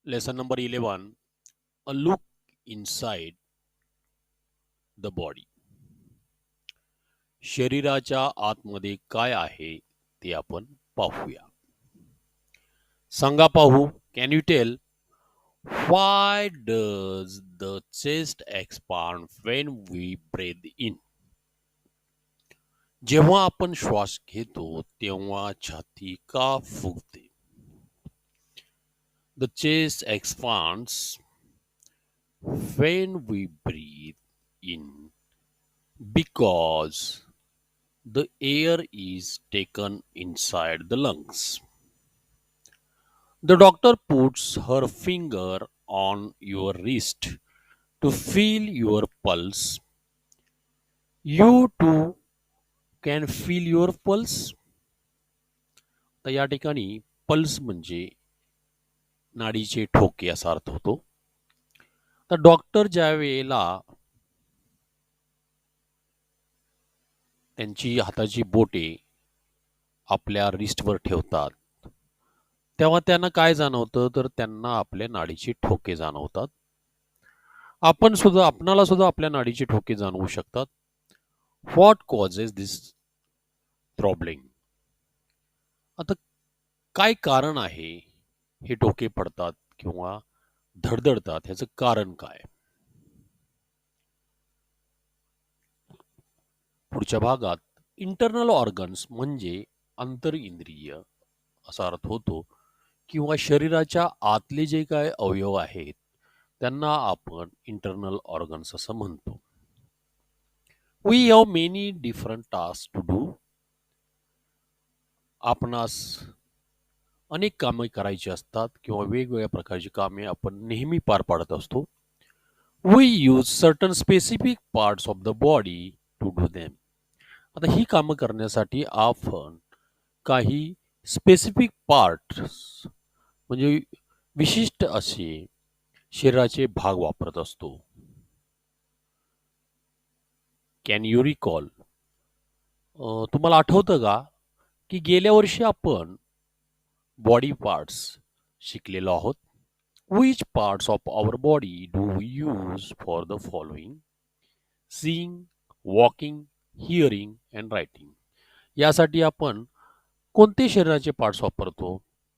Lesson number 11, a look inside the body. शरीराच्या आतमध्ये काय आहे ते आपण पाहूया. सांगा पाहू. Can you tell why does the chest expand when we breathe in? जेव्हा आपण श्वास घेतो तेव्हा छाती का फुगते? The chest expands when we breathe in because the air is taken inside the lungs. The doctor puts her finger on your wrist to feel your pulse. You too can feel your pulse. तर या ठिकाणी pulse म्हणजे नाडीचे ठोके असा अर्थ होतो. तर doctor ज्या वेळेला त्यांची हाताची बोटे आपल्या रिस्टवर ठेवतात तेव्हा त्यांना काय जाणवतं तर त्यांना आपल्या नाडीचे ठोके जाणवतात. आपणाला सुद्धा आपल्या नाडीचे ठोके जाणवू शकतात. What causes this problem? आता काय कारण आहे हे ठोके पडतात किंवा धडधडतात ह्याचं कारण काय? पुढच्या भागात इंटरनल ऑर्गन्स म्हणजे अंतर्इंद्रिय असा अर्थ होतो किंवा शरीराच्या आतले जे काय अवयव आहेत त्यांना आपण इंटरनल ऑर्गन्स असं म्हणतो. We have many different task to do. आपणास अनेक कामे करायची असतात किंवा वेगवेगळ्या प्रकारची कामे आपण नेहमी पार पाडत असतो. We use certain specific parts of the body to do them. आता ही कामं करण्यासाठी आपण काही स्पेसिफिक पार्ट्स म्हणजे विशिष्ट असे शरीराचे भाग वापरत असतो. Can you recall? तुम्हाला आठवतं का की गेल्या वर्षी आपण बॉडी पार्ट्स शिकलेलो आहोत. Which parts of our body do we use for the following? Seeing, walking, hearing and writing. यासाठी आपण कोणते शरीराचे पार्ट्स वापरतो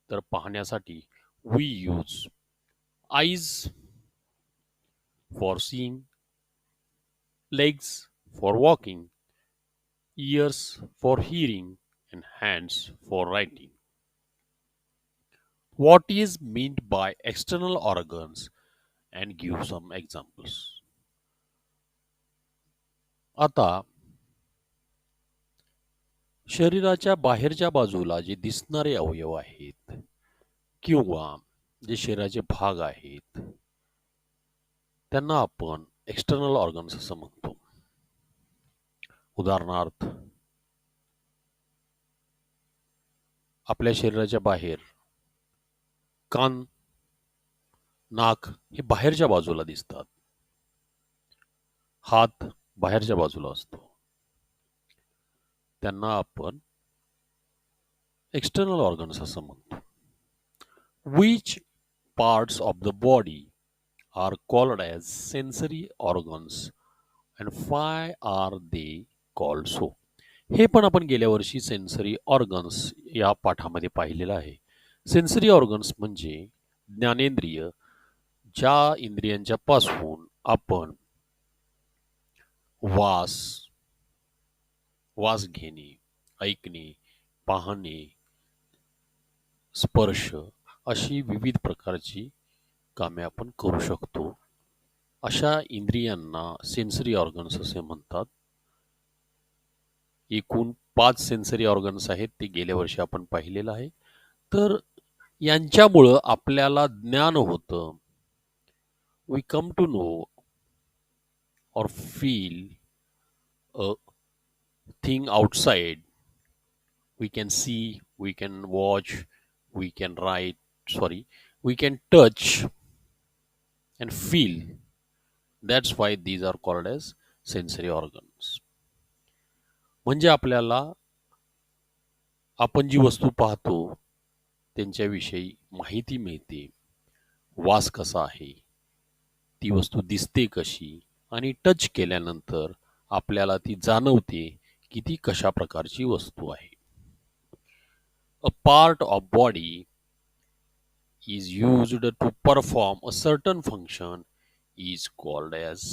तर पाहण्यासाठी we use eyes for seeing, legs for walking, ears for hearing, and hands for writing. What is meant by external organs and give some examples. आता शरीराच्या बाहेरच्या बाजूला जे दिसणारे अवयव आहेत किंवा जे शरीराचे भाग आहेत त्यांना आपण एक्सटर्नल ऑर्गन्स असं म्हणतो. उदाहरणार्थ आपल्या शरीराच्या बाहेर कान, नाक हे बाहेरच्या बाजूला दिसतात. हात बाहेरच्या बाजूला असतो. त्यांना आपण एक्सटर्नल ऑर्गन्स असं म्हणतो. Which parts of the body are called as sensory organs and why are they called so? हे पण आपण गेल्या वर्षी सेन्सरी ऑर्गन्स या पाठामध्ये पाहिलेलं आहे. सेन्सरी ऑर्गन्स म्हणजे ज्ञानेंद्रिय, ज्या इंद्रियांच्या पासून आपण वास घेणे, ऐकणे, पाहणे, स्पर्श अशी विविध प्रकारची कामे आपण करू शकतो. अशा इंद्रियांना सेन्सरी ऑर्गन्स असे म्हणतात. एकूण 5 सेन्सरी ऑर्गन्स आहेत ते गेल्या वर्षी आपण पाहिलेलं आहे. तर यांच्यामुळं आपल्याला ज्ञान होतं. We come to know or feel a thing outside. We can see, we can watch, we can we can touch and feel. That's why these are called as sensory organs. म्हणजे आपल्याला आपण जी वस्तू पाहतो त्यांच्याविषयी माहिती मिळते वास कसा आहे, ती वस्तू दिसते कशी आणि टच केल्यानंतर आपल्याला ती जाणवते की ती कशा प्रकारची वस्तू आहे. A part of body is used to perform a certain function is called as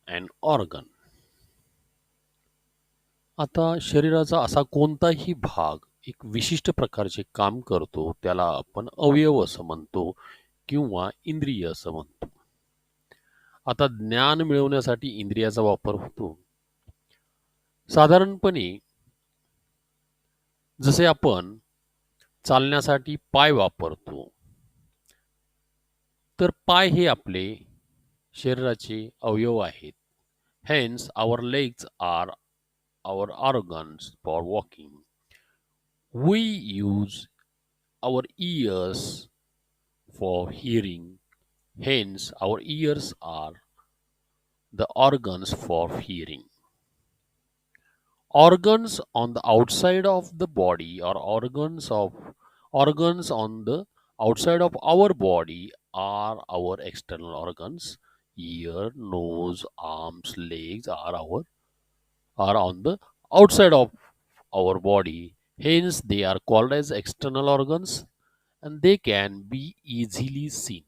an organ. आता शरीराचा असा कोणताही भाग एक विशिष्ट प्रकारचे काम करतो त्याला आपण अवयव असं म्हणतो किंवा इंद्रिय असं म्हणतो. आता ज्ञान मिळवण्यासाठी इंद्रियाचा वापर होतो. साधारणपणे जसे आपण चालण्यासाठी पाय वापरतो, तर पाय हे आपले शरीराचे अवयव आहेत. Hence, our legs are our organs for walking. We use our ears for hearing. Hence, our ears are the organs for hearing. Organs on the outside of the body or organs on the outside of our body are our external organs. Ear, nose, arms, legs are on the outside of our body. Hence, they are called as external organs and they can be easily seen.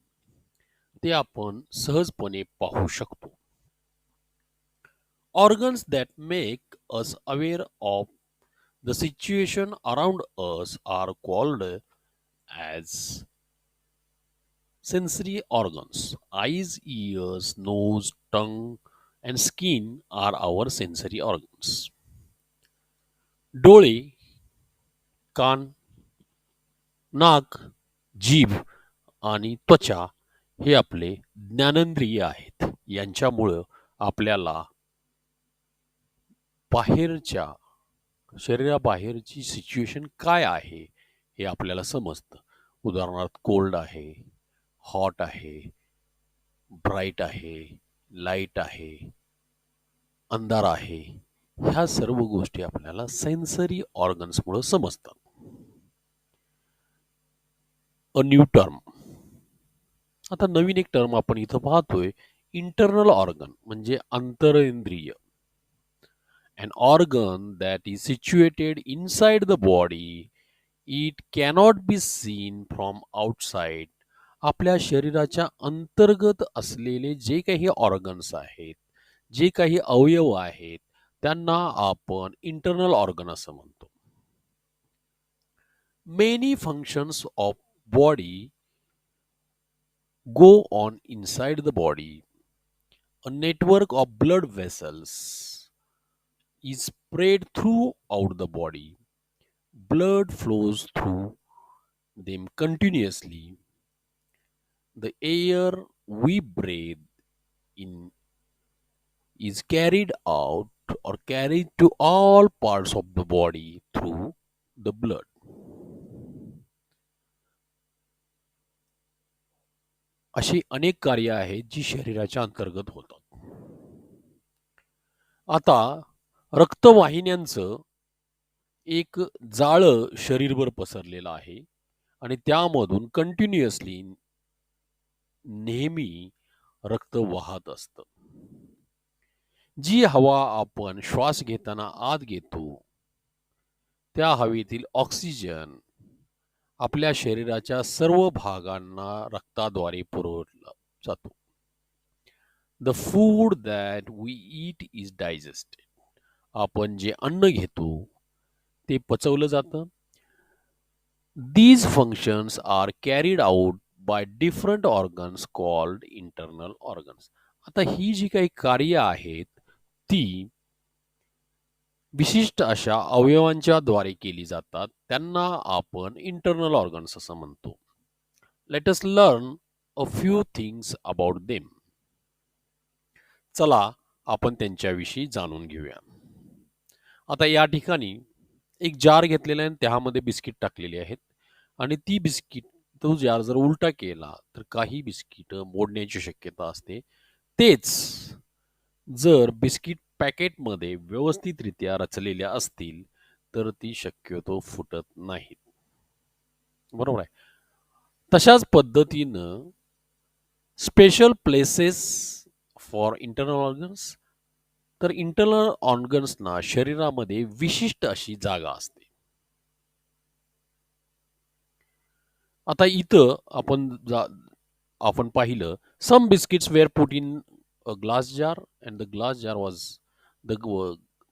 ते आपण सहजपणे पाहू शकतो. Organs that make us aware of the situation around us are called as sensory organs. Eyes, ears, nose, tongue, and skin are our sensory organs. डोळे, कान, नाक, जीभ आणि त्वचा हे आपले ज्ञानेंद्रिय आहेत. यांच्यामुळं आपल्याला बाहेरच्या शरीराबाहेरची सिच्युएशन काय आहे हे आपल्याला समजतं. उदाहरणार्थ कोल्ड आहे, हॉट आहे, ब्राईट आहे, लाईट आहे, अंधार आहे. ह्या सर्व गोष्टी आपल्याला सेन्सरी ऑर्गन्समुळे समजतात. A new term. आता नवीन एक टर्म आपण इथं पाहतोय, इंटरनल ऑर्गन म्हणजे अंतरेंद्रिय. An organ that is situated inside the body, it cannot be seen from outside. आपल्या शरीराच्या अंतर्गत असलेले जे काही ऑर्गन्स आहेत, जे काही अवयव आहेत, त्यांना आपण इंटरनल ऑर्गन असं म्हणतो. Many functions of body go on inside the body. A network of blood vessels is spread throughout the body. Blood flows through them continuously. The air we breathe in is carried out or carried to all parts of the body through the blood. अशी अनेक कार्य आहेत जी शरीराच्या अंतर्गत होतात. आता रक्तवाहिन्यांचं एक जाळं शरीरभर पसरलेलं आहे आणि त्यामधून कंटिन्युअसली नेहमी रक्त वाहत असतं. जी हवा आपण श्वास घेताना आत घेतो, त्या हवेतील ऑक्सिजन आपल्या शरीराच्या सर्व भागांना रक्ताद्वारे पुरवला जातो. The food that we eat is digested. आपण जे अन्न घेतो ते पचवलं जातं. These functions are carried out by different organs called internal organs. आता ही जी काही कार्य आहेत ती विशिष्ट अशा अवयवांच्या द्वारे केली जातात. त्यांना आपण इंटरनल ऑर्गन्स असं म्हणतो. Let us learn a few things about them. चला आपण त्यांच्याविषयी जाणून घेऊया. आता या ठिकाणी एक जार घेतलेला आहे आणि त्यामध्ये बिस्किट टाकलेली आहेत आणि ती बिस्किट तो जार जर उलटा केला तर काही बिस्किट मोडण्याची शक्यता असते. तेच जर बिस्किट पॅकेटमध्ये व्यवस्थितरित्या रचलेल्या असतील तर ती शक्यतो फुटत नाहीत. बरोबर आहे. तशाच पद्धतीनं special places for internal organs. तर इंटरनल ऑर्गन्सना शरीरामध्ये विशिष्ट अशी जागा असते. आता इथं आपण पाहिलं, some biscuits were put in a glass jar and the glass jar was the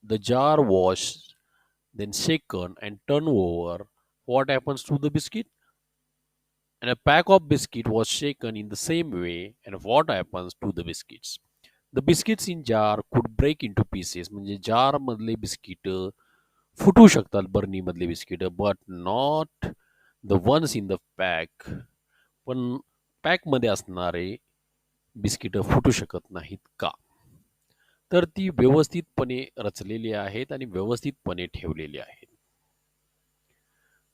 the jar wash then shaken and turned over. What happens to the biscuit? And a pack of biscuit was shaken in the same way. And what happens to the biscuits? The biscuits in jar could break into pieces. म्हणजे जार मधले biscuit फुटू शकतात, बर्नी मधले biscuit, but not the ones in the pack. पण pack मध्ये असणारे biscuit फुटू शकत नाहीत का? तर ती व्यवस्थितपणे रचलेली आहेत आणि व्यवस्थितपणे ठेवलेली आहेत.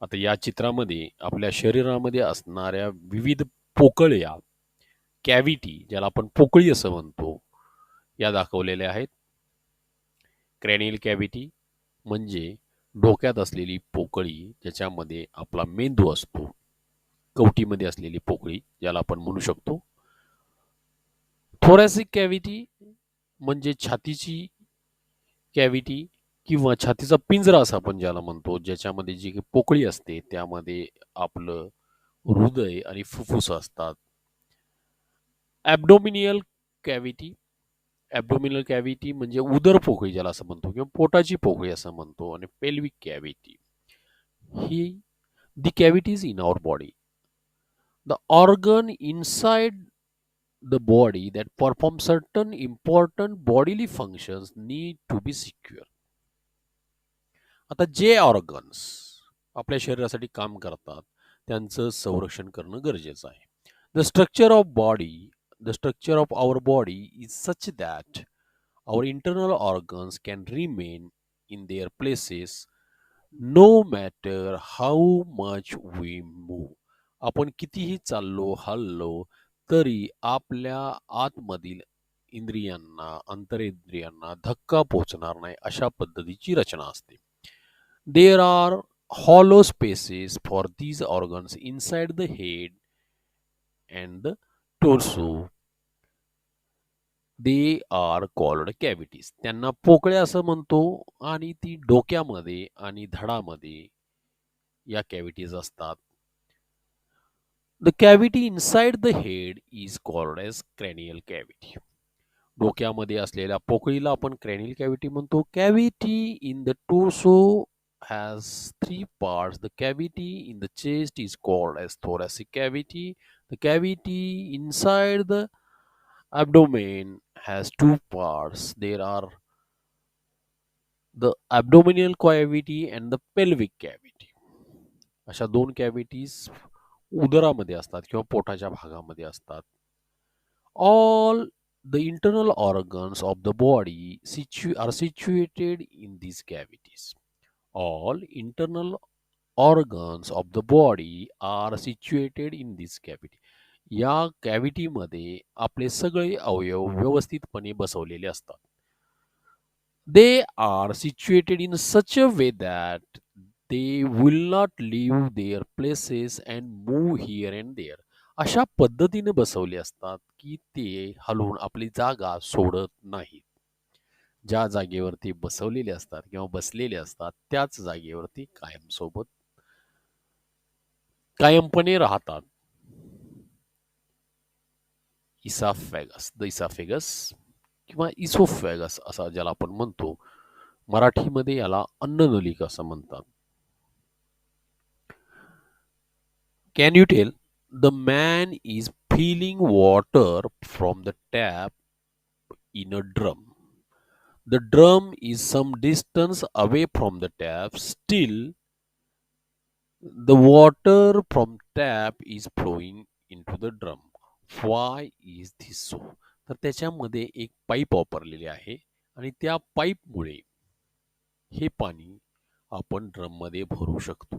आता या चित्रामध्ये आपल्या शरीरामध्ये असणाऱ्या विविध पोकळ्या, कॅव्हिटी, ज्याला आपण पोकळी असं म्हणतो, या दाखवलेल्या आहेत. क्रॅनियल कॅव्हिटी म्हणजे डोक्यात असलेली पोकळी, ज्याच्यामध्ये आपला मेंदू असतो. कवटीमध्ये असलेली पोकळी, ज्याला आपण म्हणू शकतो. थोरॅसिक कॅव्हिटी म्हणजे छातीची कॅव्हिटी किंवा छातीचा पिंजरा असं आपण ज्याला म्हणतो, ज्याच्यामध्ये जी पोकळी असते त्यामध्ये आपलं हृदय आणि फुफ्फुस असतात. ॲब्डोमिनियल कॅव्हिटी. ॲब्डोमिनल कॅव्हिटी म्हणजे उदर पोकळी ज्याला असं म्हणतो किंवा पोटाची पोकळी असं म्हणतो. आणि पेल्विक कॅव्हिटी ही the cavities in our body, the organ inside the body that perform certain important bodily functions need to be secure. आता जे ऑर्गन्स आपल्या शरीरासाठी काम करतात त्यांचं संरक्षण करणं गरजेचं आहे. The structure of our body is such that our internal organs can remain in their places no matter how much we move. आपण कितीही चाललो हललो तरी आपल्या आतमधील इंद्रियांना, अंतरेंद्रियांना धक्का पोहोचणार नाही, अशा पद्धतीची रचना असते. There are hollow spaces for these organs inside the head and the torso. They are called cavities. त्यांना पोकळ्या असं म्हणतो आणि ती डोक्यामध्ये आणि धडामध्ये या कॅव्हिटीज असतात. The cavity inside the head is called as cranial cavity. डोक्यामध्ये असलेल्या पोकळीला आपण क्रॅनियल कॅव्हिटी म्हणतो. Cavity in the torso has three parts. The cavity in the chest is called as thoracic cavity. The cavity inside the abdomen has two parts. There are the abdominal cavity and the pelvic cavity. अशा दोन cavities उदरामध्ये असतात किंवा पोटाच्या भागामध्ये असतात. All the internal organs of the body are situated in these cavities. All internal organs of the body are situated in this cavity. या कॅव्हिटीमध्ये आपले सगळे अवयव व्यवस्थितपणे बसवलेले असतात. They are situated in such a way that they will not leave their places and move here and there. अशा पद्धतीने बसवले असतात की ते हलून आपली जागा सोडत नाहीत. ज्या जागेवरती बसवलेले असतात किंवा बसलेले असतात त्याच जागेवरती कायमपणे राहतात. द इसाफेगस किंवा इसोफेगस असा ज्याला आपण म्हणतो, मराठीमध्ये याला अन्ननलिका असं म्हणतात. Can you tell the man is filling water from the tap in a drum. The drum is some distance away from the tap. Still the water from tap is flowing into the drum. Why is this so? तर त्याच्यामध्ये एक pipe वापरलेली आहे आणि त्या पाईपमुळे हे पाणी आपण ड्रममध्ये भरू शकतो.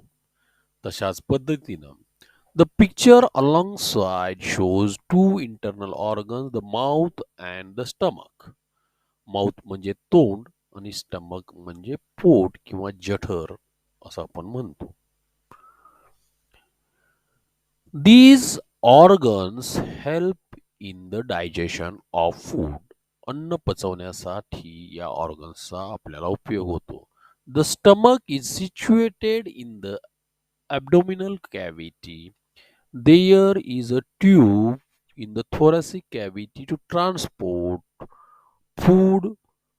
तशाच पद्धतीनं the picture alongside shows two internal organs, the mouth and the stomach. Mouth म्हणजे तोंड आणि स्टमक म्हणजे पोट किंवा जठर असं आपण म्हणतो. These organs help in the digestion of food. अन्न पचवण्यासाठी या ऑर्गन्सचा आपल्याला उपयोग होतो. The stomach is situated in the abdominal cavity. There is a tube in the thoracic cavity to transport food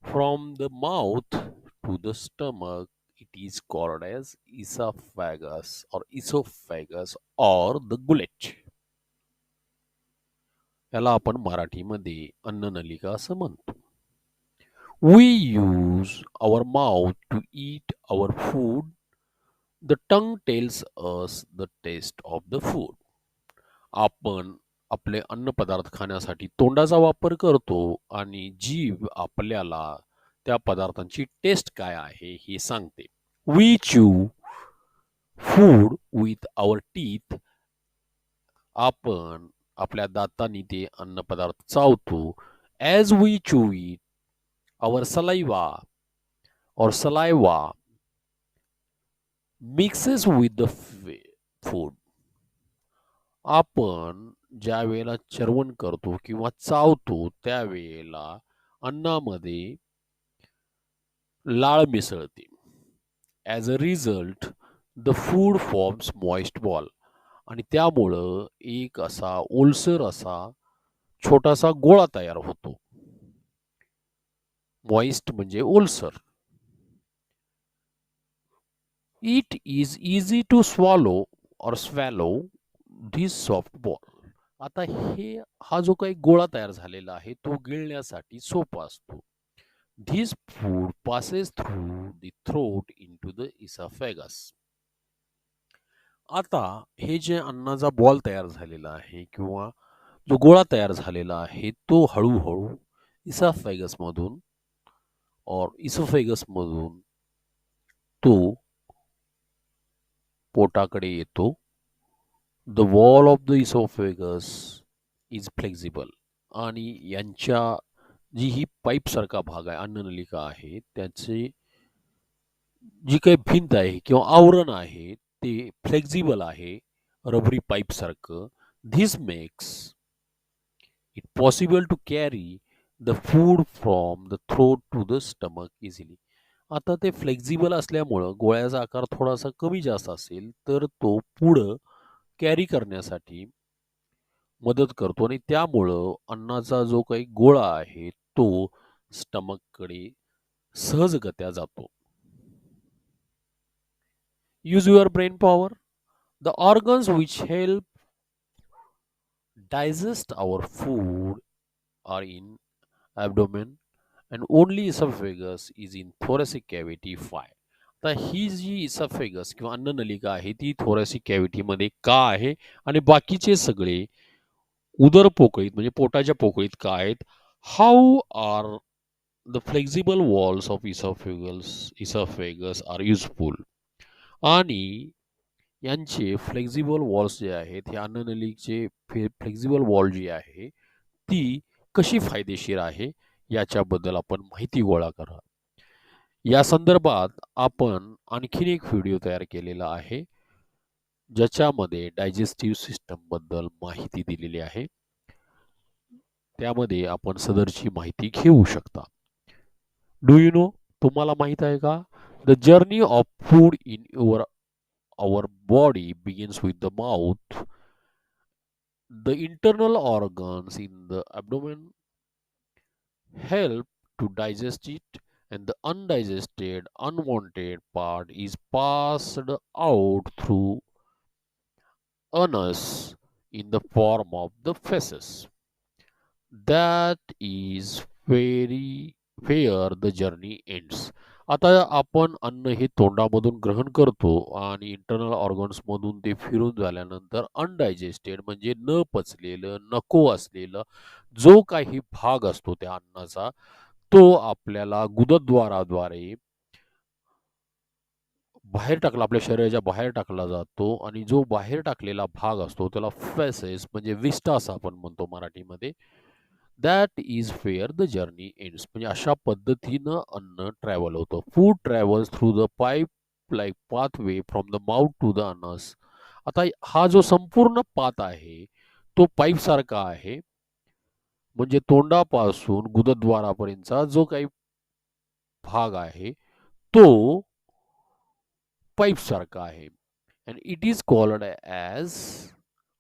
from the mouth to the stomach. It is called as esophagus or the gullet. याला आपण मराठीमध्ये अन्ननलिका असं म्हणतो. We use our mouth to eat our food. The tongue tells us the taste of the food. आपण आपले अन्नपदार्थ खाण्यासाठी तोंडाचा वापर करतो आणि जीभ आपल्याला त्या पदार्थांची टेस्ट काय आहे हे सांगते. We chew food with our teeth. आपण आपल्या दातांनी ते अन्नपदार्थ चावतो. As we chew it, our saliva mixes with the food. आपण ज्या वेळेला चर्वण करतो किंवा चावतो त्यावेळेला अन्नामध्ये लाळ मिसळते. As a result the food forms moist ball आणि त्यामुळं एक असा ओलसर असा छोटासा गोळा तयार होतो. मॉइस्ट म्हणजे ओलसर. It is easy to swallow this soft ball. आता हा जो काही गोळा तयार झालेला आहे तो गिळण्यासाठी सोपा असतो. This food passes through the throat into the oesophagus. आता हे जे अन्नाचा बॉल तयार झालेला आहे किंवा जो गोळा तयार झालेला आहे तो हळूहळू इसॉफेगसमधून इसोफेगसमधून तो पोटाकडे येतो. The wall of the oesophagus is flexible आणि यांच्या जी ही पाईपसारखा भाग आहे अन्ननलिका आहे त्याचे जी काही भिंत आहे किंवा आवरण आहे ते फ्लेक्झिबल आहे रबरी पाईपसारखं. This makes it possible to carry the food from the throat to the stomach easily. आता ते फ्लेक्झिबल असल्यामुळं गोळ्याचा आकार थोडासा कमी जास्त असेल तर तो पुढं कॅरी करण्यासाठी मदत करतो आणि त्यामुळं अन्नाचा जो काही गोळा आहे तो स्टमककडे सहजगत्या जातो. Use your brain power. The organs which help digest our food are in abdomen and only esophagus is in thoracic cavity 5. आता ही जी इसॉफेगस किंवा अन्ननलिका आहे ती थोरॅसिक कॅव्हिटीमध्ये का आहे आणि बाकीचे सगळे उदर पोकळीत म्हणजे पोटाच्या पोकळीत का आहेत. How are the flexible walls of oesophagus are useful. आणि यांचे फ्लेक्झिबल वॉल्स जे आहेत हे अन्ननलिकेचे फ्लेक्झिबल वॉल जी आहे ती कशी फायदेशीर आहे याच्याबद्दल आपण माहिती गोळा करा. या संदर्भात आपण आणखीन एक व्हिडिओ तयार केलेला आहे ज्याच्यामध्ये डायजेस्टिव्ह सिस्टम बद्दल माहिती दिलेली आहे. त्यामध्ये आपण सदरची माहिती घेऊ शकता. डू यू नो, तुम्हाला माहित आहे का? The journey of food in our body begins with the mouth. The internal organs in the abdomen help to digest it, and the undigested, unwanted part is passed out through anus in the form of the feces. That is where the journey ends. आता आपण अन्न हे तोंडामधून ग्रहण करतो आणि internal ऑर्गन्समधून ते फिरून झाल्यानंतर अनडायजेस्टेड म्हणजे न पचलेलं नको असलेलं जो काही भाग असतो त्या अन्नाचा तो आपल्याला गुदद्वाराद्वारे बाहेर टाकला, आपल्या शरीराच्या बाहेर टाकला जातो आणि जो बाहेर टाकलेला भाग असतो त्याला फेसेस म्हणजे विस्टा असं आपण म्हणतो मराठीमध्ये. That is where the journey ends. म्हणजे अशा पद्धतीनं अन्न ट्रॅव्हल होतं. Food travels through the pipe like pathway from the mouth to the anus. आता हा जो संपूर्ण पात आहे तो पाईप सारखा आहे. म्हणजे तोंडापासून गुदद्वारापर्यंतचा जो काही भाग आहे तो पाईप सारखा आहे. And it is called as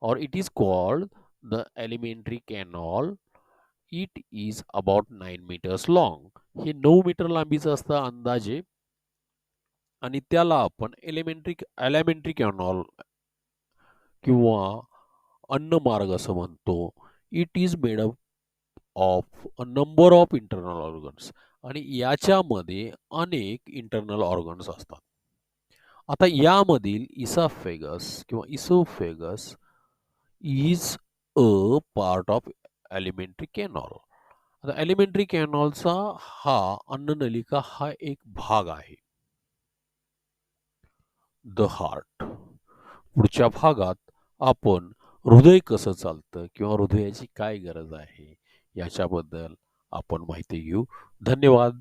or it is called the alimentary canal. It is about 9 meters long. हे 9 मीटर लांबीचं असतं अंदाजे आणि त्याला आपण एलिमेंटरी कॅनॉल किंवा अन्नमार्ग असं म्हणतो. It is made up of a number of internal organs आणि याच्यामध्ये अनेक इंटरनल ऑर्गन्स असतात. आता यामधील इसाफेगस किंवा oesophagus is a part of elementary canal. आता एलिमेंटरी कॅनॉलचा हा अन्ननलिका हा एक भाग आहे. The heart. पुढच्या भागात आपण हृदय कसं चालतं किंवा हृदयाची काय गरज आहे याच्याबद्दल आपण माहिती घेऊ. धन्यवाद.